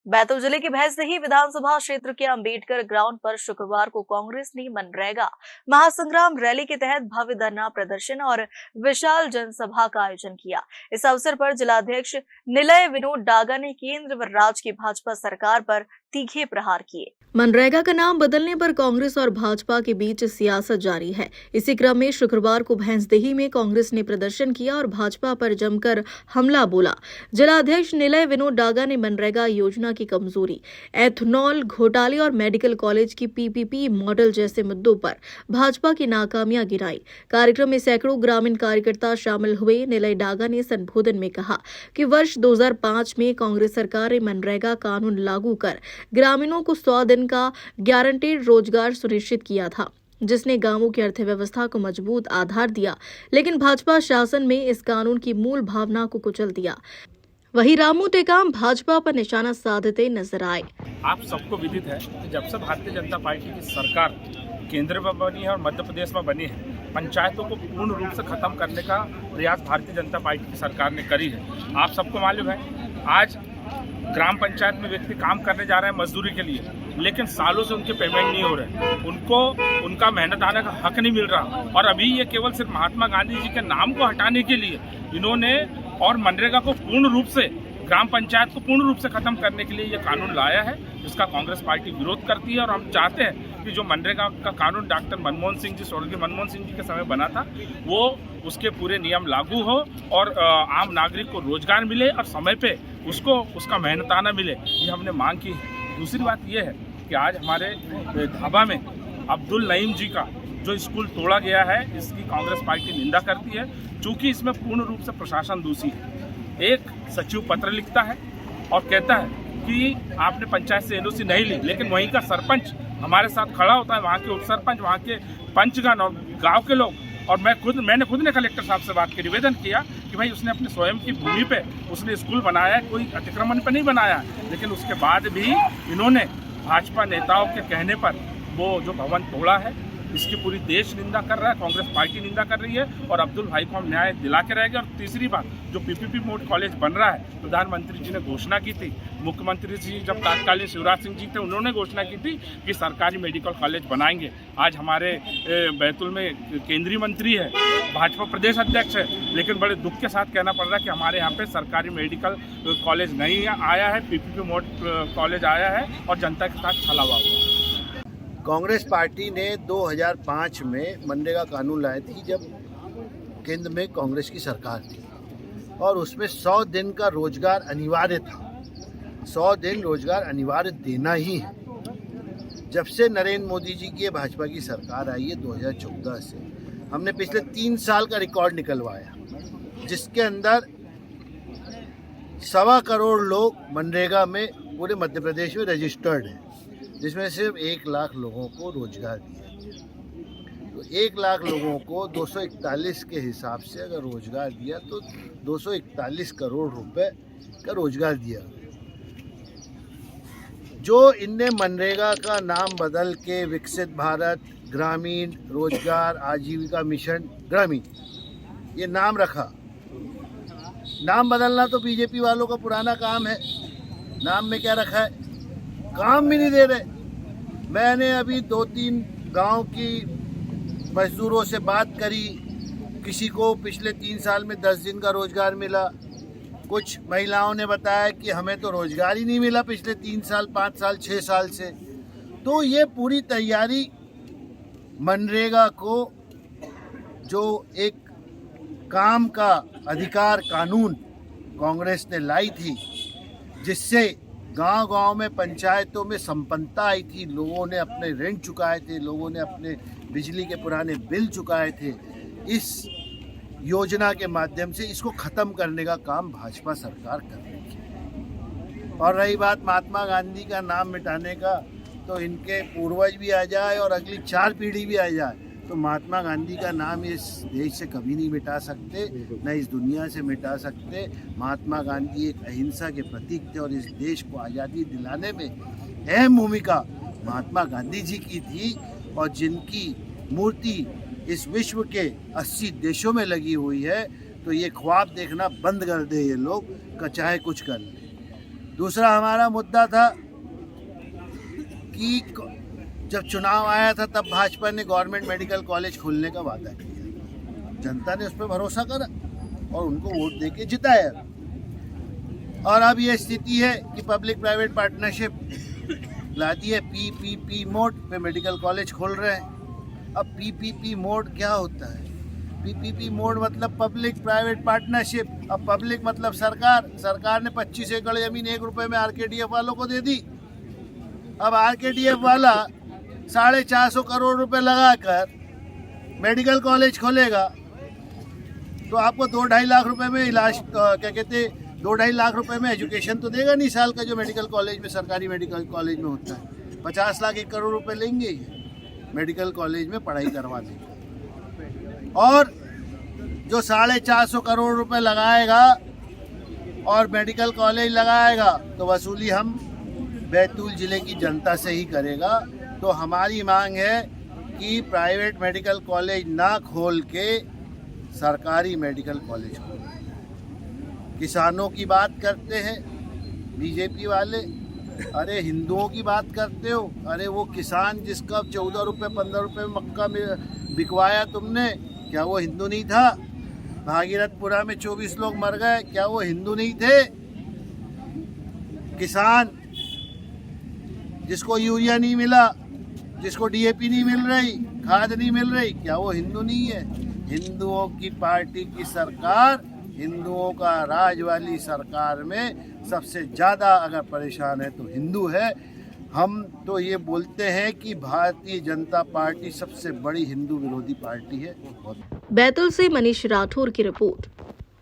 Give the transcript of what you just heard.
बैतूल जिले के भैंसदेही विधानसभा क्षेत्र के अंबेडकर ग्राउंड पर शुक्रवार को कांग्रेस ने मनरेगा महासंग्राम रैली के तहत भव्य धरना प्रदर्शन और विशाल जनसभा का आयोजन किया। इस अवसर पर जिलाध्यक्ष निलय विनोद डागा ने केंद्र व राज्य की भाजपा सरकार पर तीखे प्रहार किए। मनरेगा का नाम बदलने पर कांग्रेस और भाजपा के बीच सियासत जारी है। इसी क्रम में शुक्रवार को भैंसदेही में कांग्रेस ने प्रदर्शन किया और भाजपा पर जमकर हमला बोला। जिलाध्यक्ष निलय विनोद डागा ने मनरेगा योजना की कमजोरी, एथनॉल घोटाले और मेडिकल कॉलेज की पीपीपी मॉडल जैसे मुद्दों पर भाजपा की नाकामियां गिनाई। कार्यक्रम में सैकड़ों ग्रामीण कार्यकर्ता शामिल हुए। निलय डागा ने संबोधन में कहा कि वर्ष 2005 में कांग्रेस सरकार ने मनरेगा कानून लागू कर ग्रामीणों को 100 दिन का गारंटेड रोजगार सुनिश्चित किया था, जिसने गांवों की अर्थव्यवस्था को मजबूत आधार दिया। लेकिन भाजपा शासन में इस कानून की मूल भावना को कुचल दिया। वहीं रामू टेकाम भाजपा पर निशाना साधते नजर आए। आप सबको विदित है कि जब से भारतीय जनता पार्टी की सरकार केंद्र में बनी है और मध्य प्रदेश में बनी है, पंचायतों को पूर्ण रूप से खत्म करने का प्रयास भारतीय जनता पार्टी की सरकार ने करी है। आप सबको मालूम है, आज ग्राम पंचायत में व्यक्ति काम करने जा रहे हैं मजदूरी के लिए, लेकिन सालों से उनके पेमेंट नहीं हो रहे, उनको उनका मेहनत आने का हक नहीं मिल रहा। और अभी ये केवल सिर्फ महात्मा गांधी जी के नाम को हटाने के लिए इन्होंने और मनरेगा को पूर्ण रूप से, ग्राम पंचायत को पूर्ण रूप से खत्म करने के लिए ये कानून लाया है, जिसका कांग्रेस पार्टी विरोध करती है। और हम चाहते हैं कि जो मनरेगा का कानून डॉक्टर मनमोहन सिंह जी, स्वर्गीय मनमोहन सिंह जी के समय बना था, वो उसके पूरे नियम लागू हो और आम नागरिक को रोजगार मिले और समय पे उसको उसका मेहनताना मिले, ये हमने मांग की है। दूसरी बात ये है कि आज हमारे ढाबा में अब्दुल नईम जी का जो स्कूल तोड़ा गया है, इसकी कांग्रेस पार्टी निंदा करती है, चूँकि इसमें पूर्ण रूप से प्रशासन दोषी है। एक सचिव पत्र लिखता है और कहता है कि आपने पंचायत से एनओसी नहीं ली, लेकिन वहीं का सरपंच हमारे साथ खड़ा होता है, वहाँ के उप सरपंच, वहाँ के पंचगण और गांव के लोग। और मैंने खुद ने कलेक्टर साहब से बात की, निवेदन किया कि भाई उसने अपनी स्वयं की भूमि पे उसने स्कूल बनाया है, कोई अतिक्रमण पे नहीं बनाया है। लेकिन उसके बाद भी इन्होंने भाजपा नेताओं के कहने पर वो जो भवन तोड़ा है, इसकी पूरी देश निंदा कर रहा है, कांग्रेस पार्टी निंदा कर रही है और अब्दुल भाई को हम न्याय दिला के रहेंगे। और तीसरी बात, जो पीपीपी मोड कॉलेज बन रहा है, प्रधानमंत्री जी ने घोषणा की थी, मुख्यमंत्री जी जब तत्कालीन शिवराज सिंह जी थे, उन्होंने घोषणा की थी कि सरकारी मेडिकल कॉलेज बनाएंगे। आज हमारे बैतूल में केंद्रीय मंत्री है, भाजपा प्रदेश अध्यक्ष है, लेकिन बड़े दुख के साथ कहना पड़ रहा है कि हमारे यहाँ पे सरकारी मेडिकल कॉलेज नहीं आया है, पीपीपी मोड कॉलेज आया है और जनता के साथ छलावा हुआ। कांग्रेस पार्टी ने 2005 में मनरेगा कानून लाए थी, जब केंद्र में कांग्रेस की सरकार थी, और उसमें 100 दिन का रोजगार अनिवार्य था। 100 दिन रोजगार अनिवार्य देना ही है। जब से नरेंद्र मोदी जी की भाजपा की सरकार आई है 2014 से, हमने पिछले 3 साल का रिकॉर्ड निकलवाया, जिसके अंदर 1.25 करोड़ लोग मनरेगा में पूरे मध्य प्रदेश में रजिस्टर्ड हैं, जिसमें सिर्फ 1 लाख लोगों को रोजगार दिया गया। तो 1 लाख लोगों को 241 के हिसाब से अगर रोजगार दिया तो 241 करोड़ रुपए का रोजगार दिया। जो इनने मनरेगा का नाम बदल के विकसित भारत ग्रामीण रोजगार आजीविका मिशन ग्रामीण ये नाम रखा, नाम बदलना तो बीजेपी वालों का पुराना काम है। नाम में क्या रखा है, काम भी नहीं दे रहे। मैंने अभी 2-3 गांव की मजदूरों से बात करी, किसी को पिछले 3 साल में 10 दिन का रोजगार मिला। कुछ महिलाओं ने बताया कि हमें तो रोजगार ही नहीं मिला पिछले 3 साल 5 साल 6 साल से। तो ये पूरी तैयारी मनरेगा को, जो एक काम का अधिकार कानून कांग्रेस ने लाई थी, जिससे गांव-गांव में पंचायतों में संपन्नता आई थी, लोगों ने अपने ऋण चुकाए थे, लोगों ने अपने बिजली के पुराने बिल चुकाए थे। इस योजना के माध्यम से इसको ख़त्म करने का काम भाजपा सरकार कर रही है। और रही बात महात्मा गांधी का नाम मिटाने का, तो इनके पूर्वज भी आ जाए और अगली 4 पीढ़ी भी आ जाए, तो महात्मा गांधी का नाम इस देश से कभी नहीं मिटा सकते, न इस दुनिया से मिटा सकते। महात्मा गांधी एक अहिंसा के प्रतीक थे और इस देश को आज़ादी दिलाने में अहम भूमिका महात्मा गांधी जी की थी, और जिनकी मूर्ति इस विश्व के 80 देशों में लगी हुई है। तो ये ख्वाब देखना बंद कर दे ये लोग, चाहे कुछ कर ले। दूसरा हमारा मुद्दा था कि जब चुनाव आया था तब भाजपा ने गवर्नमेंट मेडिकल कॉलेज खोलने का वादा किया, जनता ने उस पर भरोसा करा और उनको वोट देके जिताया। और अब ये स्थिति है कि पब्लिक प्राइवेट पार्टनरशिप ला दी है, पीपीपी मोड पे मेडिकल कॉलेज खोल रहे हैं। अब पीपीपी मोड क्या होता है? पीपीपी मोड मतलब पब्लिक प्राइवेट पार्टनरशिप। अब पब्लिक मतलब सरकार ने 25 एकड़ जमीन 1 रुपए में आरकेडीएफ वालों को दे दी। अब आरकेडीएफ वाला 450 करोड़ रुपए लगाकर मेडिकल कॉलेज खोलेगा तो आपको 2-2.5 लाख रुपए में इलाज, क्या कहते हैं, 2-2.5 लाख रुपए में एजुकेशन तो देगा नहीं साल का, जो मेडिकल कॉलेज में, सरकारी मेडिकल कॉलेज में होता है। 50 लाख 1 करोड़ रुपए लेंगे ये मेडिकल कॉलेज में पढ़ाई करवा देंगे। और जो 450 करोड़ रुपए लगाएगा और मेडिकल कॉलेज लगाएगा तो वसूली हम बैतूल जिले की जनता से ही करेगा। तो हमारी मांग है कि प्राइवेट मेडिकल कॉलेज ना खोल के सरकारी मेडिकल कॉलेज खोले। किसानों की बात करते हैं बीजेपी वाले, अरे हिंदुओं की बात करते हो। अरे वो किसान जिसका 14 रुपये 15 रुपये मक्का में बिकवाया तुमने, क्या वो हिंदू नहीं था? भागीरथपुरा में 24 लोग मर गए, क्या वो हिंदू नहीं थे? किसान जिसको यूरिया नहीं मिला, जिसको डीएपी नहीं मिल रही, खाद नहीं मिल रही, क्या वो हिंदू नहीं है? हिंदुओं की पार्टी की सरकार, हिंदुओं का राज वाली सरकार में सबसे ज़्यादा अगर परेशान है तो हिंदू है। हम तो ये बोलते हैं कि भारतीय जनता पार्टी सबसे बड़ी हिंदू विरोधी पार्टी है। बैतूल से मनीष राठौर की रिपोर्ट।